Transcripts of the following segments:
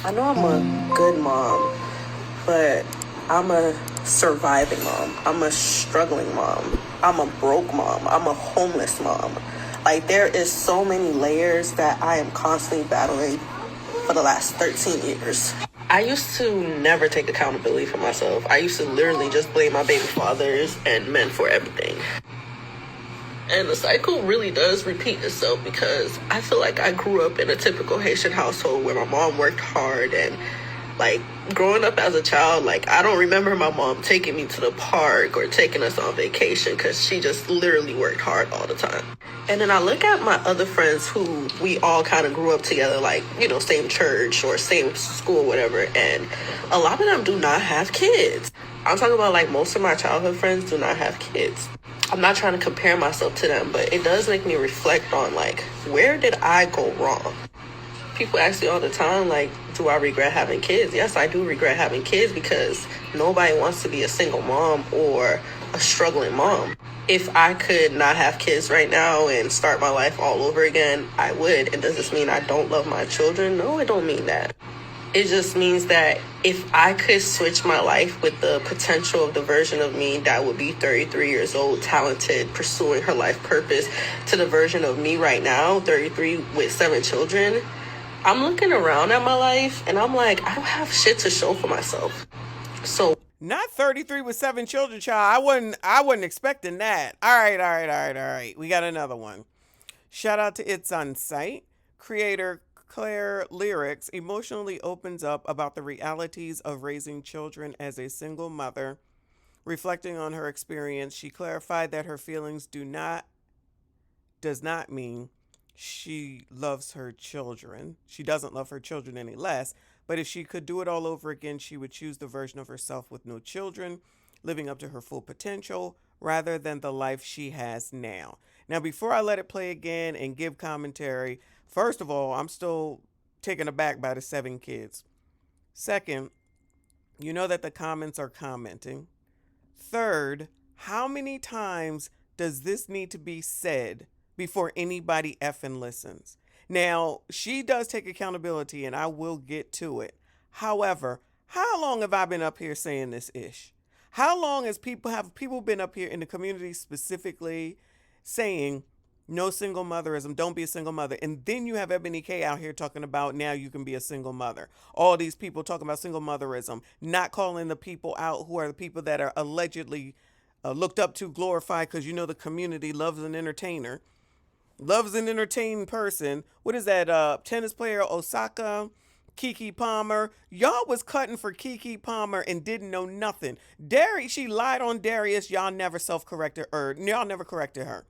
I know I'm a good mom, but I'm a surviving mom. I'm a struggling mom. I'm a broke mom. I'm a homeless mom. Like, there is so many layers that I am constantly battling for the last 13 years. I used to never take accountability for myself. I used to literally just blame my baby fathers and men for everything. And the cycle really does repeat itself because I feel like I grew up in a typical Haitian household where my mom worked hard, and like growing up as a child, like I don't remember my mom taking me to the park or taking us on vacation because she just literally worked hard all the time. And then I look at my other friends who we all kind of grew up together, like, you know, same church or same school, whatever. And a lot of them do not have kids. I'm talking about like most of my childhood friends do not have kids. I'm not trying to compare myself to them, but it does make me reflect on like, where did I go wrong? People ask me all the time, like, do I regret having kids? Yes, I do regret having kids because nobody wants to be a single mom or a struggling mom. If I could not have kids right now and start my life all over again, I would. And does this mean I don't love my children? No, it don't mean that. It just means that if I could switch my life with the potential of the version of me that would be 33 years old, talented, pursuing her life purpose, to the version of me right now, 33 with 7 children, I'm looking around at my life and I'm like, I don't have shit to show for myself. So Not 33 with 7 children, child. I wasn't expecting that. All right. We got another one. Shout out to It's on Site. Creator Claire Lyrics emotionally opens up about the realities of raising children as a single mother. Reflecting on her experience, she clarified that her feelings does not mean she loves her children. She doesn't love her children any less, but if she could do it all over again, she would choose the version of herself with no children, living up to her full potential, rather than the life she has now. Now, before I let it play again and give commentary, first of all, I'm still taken aback by the 7 kids. Second, you know that the comments are commenting. Third, how many times does this need to be said before anybody effing listens? Now, she does take accountability and I will get to it. However, how long have I been up here saying this ish? How long has people been up here in the community specifically saying no single motherism, don't be a single mother? And then you have Ebony K out here talking about now you can be a single mother. All these people talking about single motherism, not calling the people out who are the people that are allegedly looked up to, glorified, because you know the community loves an entertainer, loves an entertained person. What is that? Tennis player Osaka, Kiki Palmer. Y'all was cutting for Kiki Palmer and didn't know nothing. She lied on Darius. Y'all never self-corrected her. Y'all never corrected her.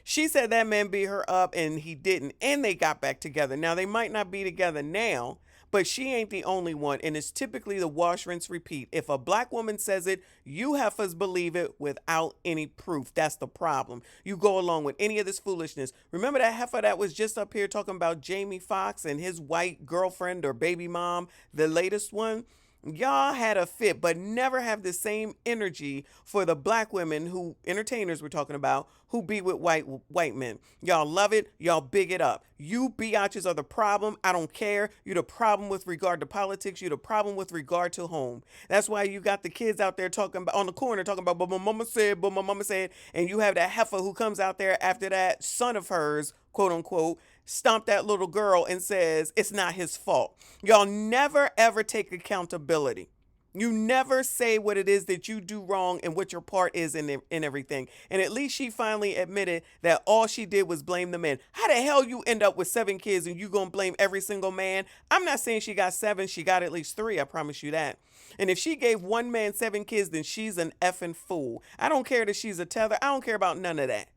She said that man beat her up and he didn't, and they got back together. Now, they might not be together now, but she ain't the only one, and it's typically the wash, rinse, repeat. If a black woman says it, you heifers believe it without any proof. That's the problem. You go along with any of this foolishness. Remember that heifer that was just up here talking about Jamie Foxx and his white girlfriend or baby mom, the latest one? Y'all had a fit, but never have the same energy for the black women who entertainers we're talking about who be with white men. Y'all love it. Y'all big it up. You biatches are the problem. I don't care. You're the problem with regard to politics. You're the problem with regard to home. That's why you got the kids out there talking about on the corner talking about, but my mama said, and you have that heifer who comes out there after that son of hers, quote unquote, stomp that little girl and says it's not his fault. Y'all never ever take accountability. You never say what it is that you do wrong and what your part is in everything. And at least she finally admitted that all she did was blame the men. How the hell you end up with 7 kids and you gonna blame every single man? I'm not saying she got 7, she got at least 3, I promise you that. And if she gave one man 7 kids, then she's an effing fool. I don't care that she's a tether. I don't care about none of that.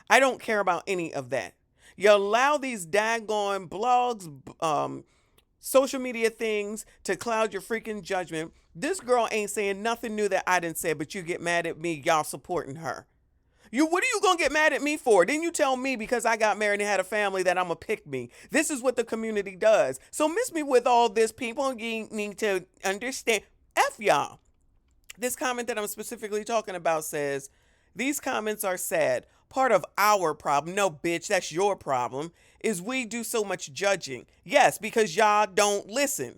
I don't care about any of that. You allow these daggone blogs, social media things to cloud your freaking judgment. This girl ain't saying nothing new that I didn't say, but you get mad at me, y'all supporting her. What are you gonna get mad at me for? Didn't you tell me because I got married and had a family that I'm a pick me? This is what the community does. So miss me with all this. People need to understand. F y'all. This comment that I'm specifically talking about says, these comments are sad. Part of our problem, no bitch, that's your problem, is we do so much judging. Yes, because y'all don't listen.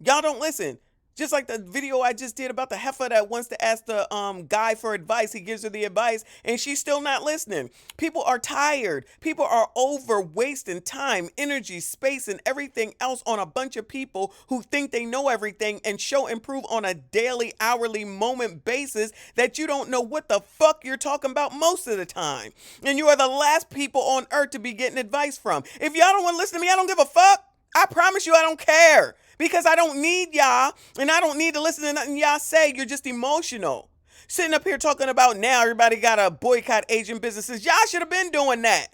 Y'all don't listen. Just like the video I just did about the heifer that wants to ask the guy for advice. He gives her the advice and she's still not listening. People are tired. People are over wasting time, energy, space, and everything else on a bunch of people who think they know everything and show and prove on a daily, hourly, moment basis that you don't know what the fuck you're talking about most of the time. And you are the last people on earth to be getting advice from. If y'all don't want to listen to me, I don't give a fuck. I promise you I don't care. Because I don't need y'all, and I don't need to listen to nothing y'all say. You're just emotional. Sitting up here talking about now everybody got to boycott Asian businesses. Y'all should have been doing that.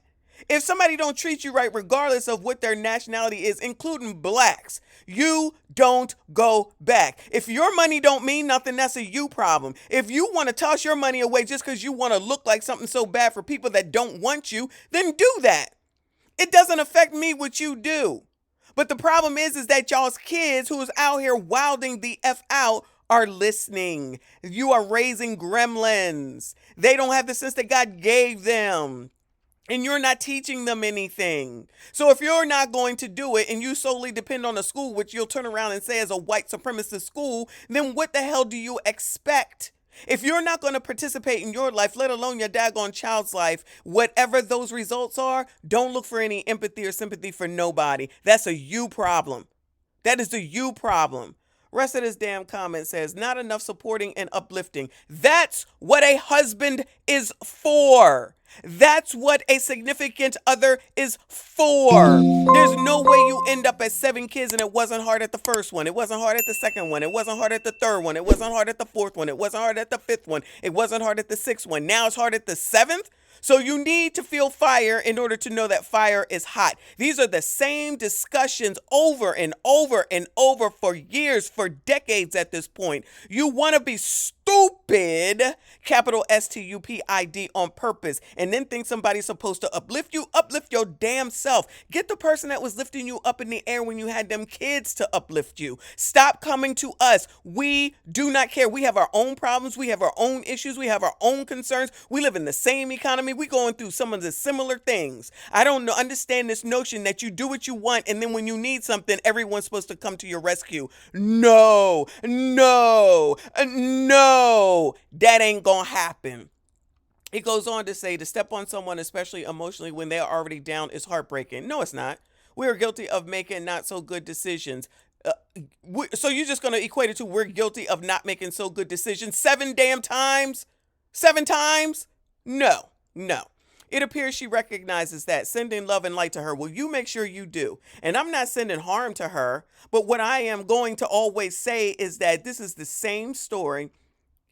If somebody don't treat you right, regardless of what their nationality is, including blacks, you don't go back. If your money don't mean nothing, that's a you problem. If you want to toss your money away just because you want to look like something so bad for people that don't want you, then do that. It doesn't affect me what you do. But the problem is that y'all's kids who is out here wilding the F out are listening. You are raising gremlins. They don't have the sense that God gave them. And you're not teaching them anything. So if you're not going to do it and you solely depend on a school, which you'll turn around and say is a white supremacist school, then what the hell do you expect? If you're not going to participate in your life, let alone your daggone child's life, whatever those results are, don't look for any empathy or sympathy for nobody. That's a you problem. That is the you problem. Rest of this damn comment says, not enough supporting and uplifting. That's what a husband is for. That's what a significant other is for. There's no way you end up at 7 kids and it wasn't hard at the first one. It wasn't hard at the second one. It wasn't hard at the third one. It wasn't hard at the fourth one. It wasn't hard at the fifth one. It wasn't hard at the 6th one. Now it's hard at the 7th. So you need to feel fire in order to know that fire is hot. These are the same discussions over and over and over for years, for decades at this point. You want to be stupid, capital STUPID, on purpose, and then think somebody's supposed to uplift you. Uplift your damn self. Get the person that was lifting you up in the air when you had them kids to uplift you. Stop coming to us. We do not care. We have our own problems. We have our own issues. We have our own concerns. We live in the same economy. We going through some of the similar things. I don't understand this notion that you do what you want and then when you need something, everyone's supposed to come to your rescue. No, that ain't gonna happen. It goes on to say, to step on someone, especially emotionally, when they're already down is heartbreaking. No, it's not. We are guilty of making not so good decisions. So you're just going to equate it to we're guilty of not making so good decisions 7 damn times? 7 times? No. It appears she recognizes that, sending love and light to her. Well, you make sure you do. And I'm not sending harm to her, but what I am going to always say is that this is the same story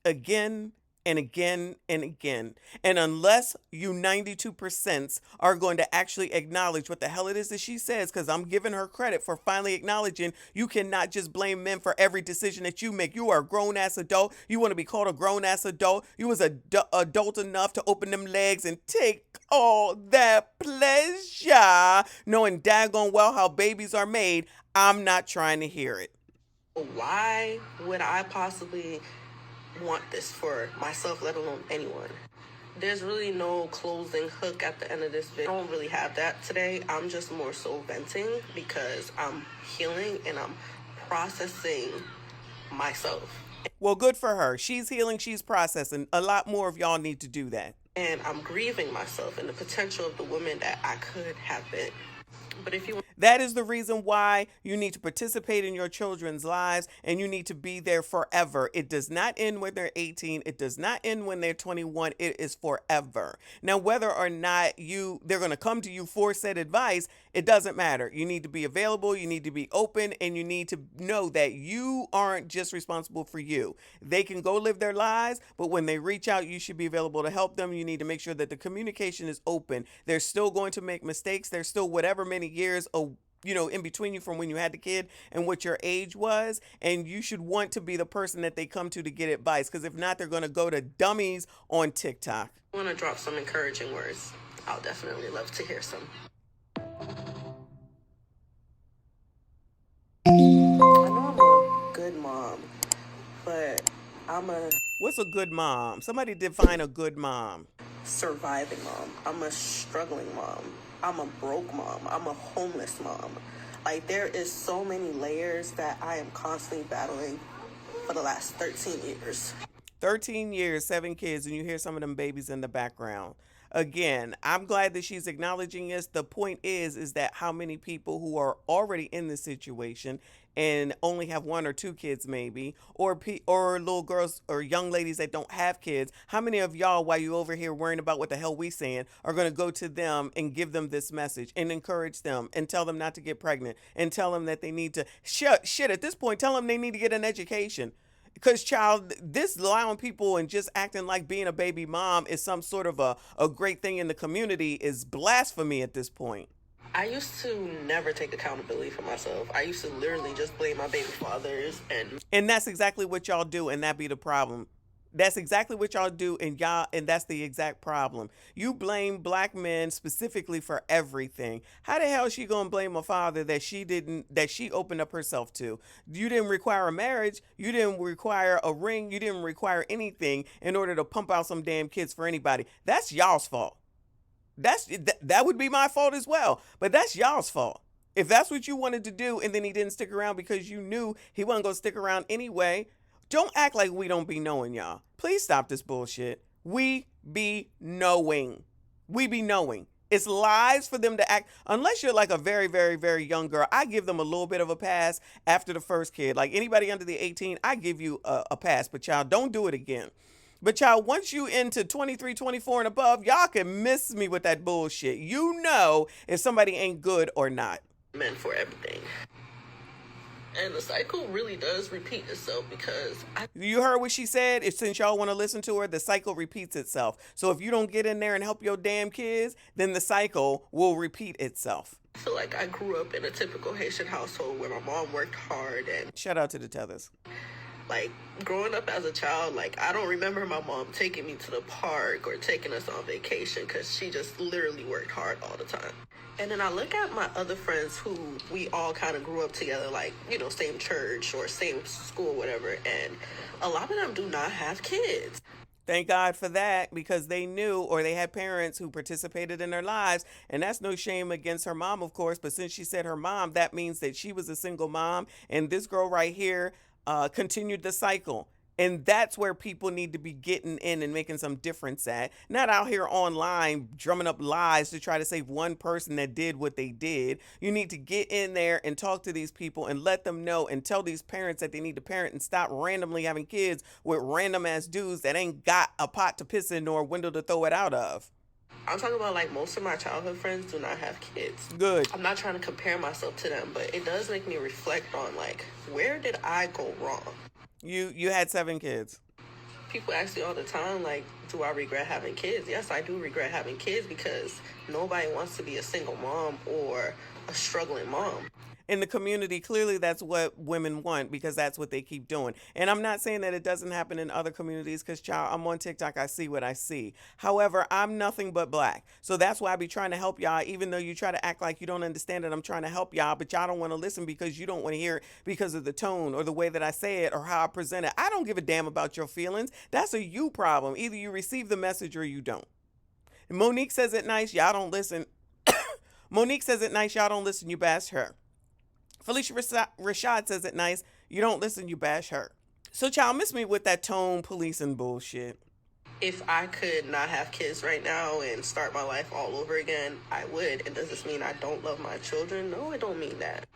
again and again and again. And unless you 92% are going to actually acknowledge what the hell it is that she says, because I'm giving her credit for finally acknowledging you cannot just blame men for every decision that you make. You are a grown-ass adult. You want to be called a grown-ass adult. You was adult enough to open them legs and take all that pleasure, knowing daggone well how babies are made. I'm not trying to hear it. Why would I possibly want this for myself, let alone anyone? There's really no closing hook at the end of this video. I don't really have that today. I'm just more so venting because I'm healing and I'm processing myself. Well, good for her. She's healing, she's processing. A lot more of y'all need to do that. And I'm grieving myself and the potential of the woman that I could have been. But if you... That is the reason why you need to participate in your children's lives and you need to be there forever. It does not end when they're 18. It does not end when they're 21. It is forever. Now, whether or not they're going to come to you for said advice, it doesn't matter. You need to be available. You need to be open, and you need to know that you aren't just responsible for you. They can go live their lives, but when they reach out, you should be available to help them. You need to make sure that the communication is open. They're still going to make mistakes. There's still whatever many years in between you from when you had the kid and what your age was, and you should want to be the person that they come to get advice, because if not, they're going to go to dummies on TikTok. I want to drop some encouraging words. I'll definitely love to hear some. I know I'm a good mom, but What's a good mom? Somebody define a good mom. Surviving mom. I'm a struggling mom. I'm a broke mom. I'm a homeless mom. Like, there is so many layers that I am constantly battling for the last 13 years. 13 years, 7 kids, and you hear some of them babies in the background. Again, I'm glad that she's acknowledging this. The point is that how many people who are already in this situation and only have 1 or 2 kids maybe, or little girls or young ladies that don't have kids, how many of y'all, while you over here worrying about what the hell we saying, are going to go to them and give them this message and encourage them and tell them not to get pregnant and tell them that they need to shit at this point, tell them they need to get an education. Because, child, this allowing people and just acting like being a baby mom is some sort of a great thing in the community is blasphemy at this point. I used to never take accountability for myself. I used to literally just blame my baby fathers. And that's exactly what y'all do, and that be the problem. That's exactly what y'all do, and that's the exact problem. You blame black men specifically for everything. How the hell is she gonna blame a father that she opened up herself to? You didn't require a marriage, you didn't require a ring, you didn't require anything in order to pump out some damn kids for anybody. That's y'all's fault. That would be my fault as well, but that's y'all's fault. If that's what you wanted to do and then he didn't stick around because you knew he wasn't gonna stick around anyway, don't act like we don't be knowing, y'all. Please stop this bullshit. We be knowing. We be knowing. It's lies for them to act. Unless you're like a very, very, very young girl, I give them a little bit of a pass after the first kid. Like anybody under the 18, I give you a pass. But y'all, don't do it again. But y'all, once you into 23, 24 and above, y'all can miss me with that bullshit. You know if somebody ain't good or not. Men for everything. And the cycle really does repeat itself because you heard what she said? Since y'all want to listen to her, the cycle repeats itself. So if you don't get in there and help your damn kids, then the cycle will repeat itself. I feel like I grew up in a typical Haitian household where my mom worked hard and... Shout out to the Tethers. Like, growing up as a child, like, I don't remember my mom taking me to the park or taking us on vacation because she just literally worked hard all the time. And then I look at my other friends who we all kind of grew up together, like, you know, same church or same school, whatever, and a lot of them do not have kids. Thank God for that, because they knew, or they had parents who participated in their lives. And that's no shame against her mom, of course. But since she said her mom, that means that she was a single mom. And this girl right here continued the cycle. And that's where people need to be getting in and making some difference at. Not out here online drumming up lies to try to save one person that did what they did. You need to get in there and talk to these people and let them know and tell these parents that they need to parent and stop randomly having kids with random ass dudes that ain't got a pot to piss in or a window to throw it out of. I'm talking about, like, most of my childhood friends do not have kids. Good. I'm not trying to compare myself to them, but it does make me reflect on, like, where did I go wrong? You had 7 kids. People ask me all the time, like, do I regret having kids? Yes, I do regret having kids because nobody wants to be a single mom or a struggling mom. In the community, clearly that's what women want because that's what they keep doing. And I'm not saying that it doesn't happen in other communities because, child, I'm on TikTok. I see what I see. However, I'm nothing but black. So that's why I be trying to help y'all, even though you try to act like you don't understand it. I'm trying to help y'all, but y'all don't want to listen because you don't want to hear it because of the tone or the way that I say it or how I present it. I don't give a damn about your feelings. That's a you problem. Either you receive the message or you don't. And Monique says it nice. Y'all don't listen. Monique says it nice. Y'all don't listen. You bash her. Felicia Rashad says it nice. You don't listen, you bash her. So, child, miss me with that tone policing bullshit. If I could not have kids right now and start my life all over again, I would. And does this mean I don't love my children? No, it don't mean that.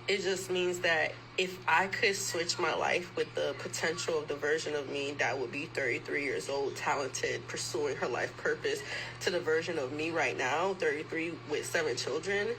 It just means that if I could switch my life with the potential of the version of me that would be 33 years old, talented, pursuing her life purpose, to the version of me right now, 33 with 7 children,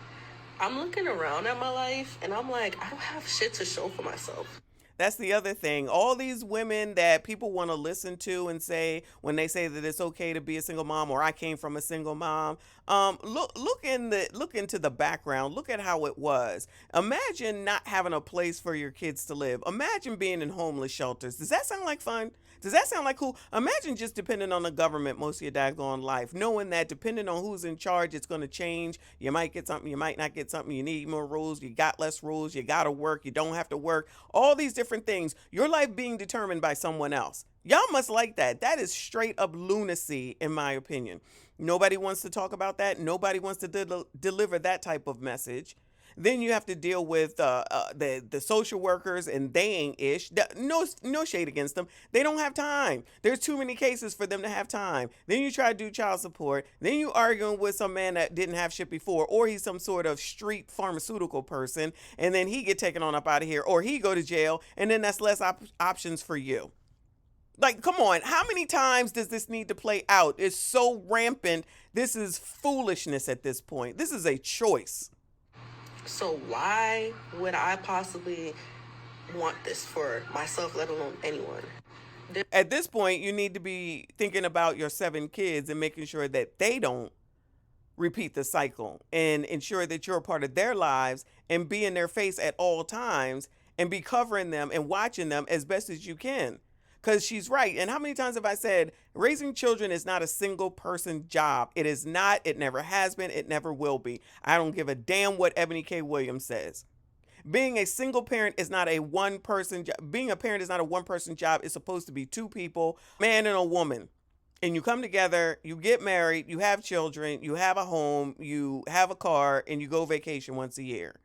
I'm looking around at my life and I'm like, I don't have shit to show for myself. That's the other thing. All these women that people want to listen to and say when they say that it's okay to be a single mom or I came from a single mom. Look into the background. Look at how it was. Imagine not having a place for your kids to live. Imagine being in homeless shelters. Does that sound like fun? Does that sound like cool? Imagine just depending on the government most of your daggone life, knowing that depending on who's in charge, it's going to change. You might get something, you might not get something. You need more rules. You got less rules. You got to work. You don't have to work. All these different things. Your life being determined by someone else. Y'all must like that. That is straight up lunacy, in my opinion. Nobody wants to talk about that. Nobody wants to deliver that type of message. Then you have to deal with the social workers, and they ain't ish. No shade against them. They don't have time. There's too many cases for them to have time. Then you try to do child support. Then you arguing with some man that didn't have shit before, or he's some sort of street pharmaceutical person, and then he get taken on up out of here, or he go to jail, and then that's less options for you. Like, come on, how many times does this need to play out? It's so rampant. This is foolishness at this point. This is a choice. So why would I possibly want this for myself, let alone anyone? At this point, you need to be thinking about your 7 kids and making sure that they don't repeat the cycle, and ensure that you're a part of their lives and be in their face at all times and be covering them and watching them as best as you can. Because she's right. And how many times have I said raising children is not a single person job? It is not. It never has been. It never will be. I don't give a damn what Ebony K. Williams says. Being a single parent is not a one person job. Being a parent is not a one person job. It's supposed to be 2 people, man and a woman. And you come together, you get married, you have children, you have a home, you have a car, and you go vacation once a year.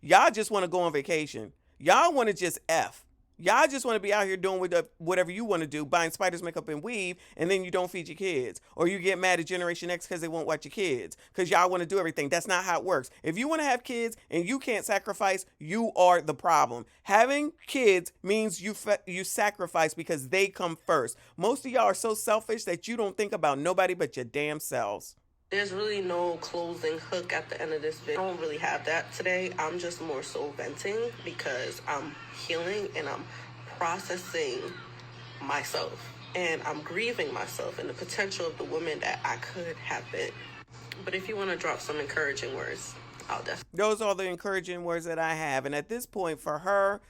Y'all just want to go on vacation. Y'all want to just F. Y'all just want to be out here doing whatever you want to do, buying spiders makeup and weave, and then you don't feed your kids. Or you get mad at Generation X because they won't watch your kids, because y'all want to do everything. That's not how it works. If you want to have kids and you can't sacrifice, you are the problem. Having kids means you sacrifice because they come first. Most of y'all are so selfish that you don't think about nobody but your damn selves. There's really no closing hook at the end of this video. I don't really have that today. I'm just more so venting because I'm healing and I'm processing myself. And I'm grieving myself and the potential of the woman that I could have been. But if you want to drop some encouraging words, I'll definitely. Those are the encouraging words that I have. And at this point for her,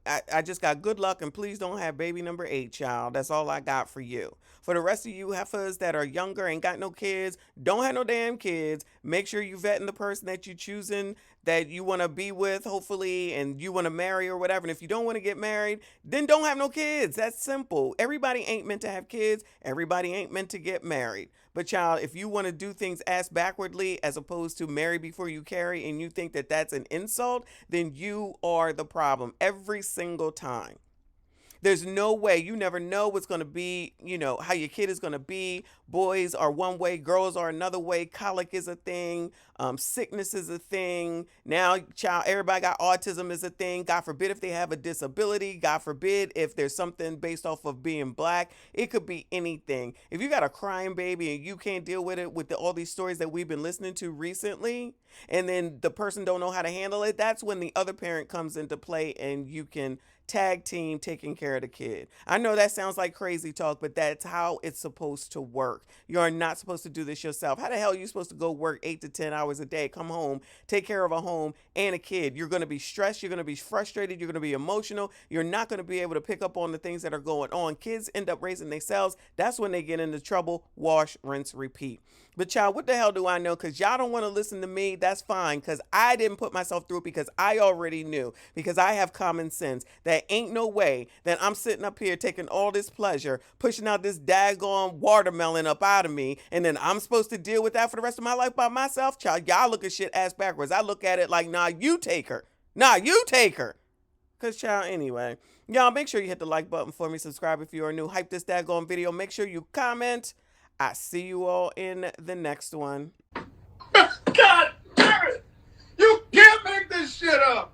I just got good luck, and please don't have baby number 8, child. That's all I got for you. For the rest of you heifers that are younger, ain't got no kids, don't have no damn kids, make sure you vetting the person that you choosing, that you want to be with, hopefully, and you want to marry or whatever. And if you don't want to get married, then don't have no kids. That's simple. Everybody ain't meant to have kids. Everybody ain't meant to get married. But child, if you want to do things ass backwardly as opposed to marry before you carry, and you think that that's an insult, then you are the problem every single time. There's no way. You never know what's going to be, how your kid is going to be. Boys are one way, girls are another way. Colic is a thing. Sickness is a thing. Now, child, everybody got autism is a thing. God forbid if they have a disability. God forbid if there's something based off of being black. It could be anything. If you got a crying baby and you can't deal with it with all these stories that we've been listening to recently, and then the person don't know how to handle it, that's when the other parent comes into play and you can tag team taking care of the kid. I know that sounds like crazy talk, but that's how it's supposed to work. You're not supposed to do this yourself. How the hell are you supposed to go work 8 to 10 hours a day, come home, take care of a home and a kid? You're going to be stressed. You're going to be frustrated. You're going to be emotional. You're not going to be able to pick up on the things that are going on. Kids end up raising themselves. That's when they get into trouble. Wash, rinse, repeat. But child, what the hell do I know? Because y'all don't want to listen to me. That's fine, because I didn't put myself through it, because I already knew, because I have common sense. That ain't no way that I'm sitting up here taking all this pleasure, pushing out this daggone watermelon up out of me, and then I'm supposed to deal with that for the rest of my life by myself? Child, y'all look at shit ass backwards. I look at it like, nah, you take her. Nah, you take her. Because, child, anyway. Y'all, make sure you hit the like button for me. Subscribe if you are new. Hype this daggone video. Make sure you comment. I see you all in the next one. God damn it! You can't make this shit up!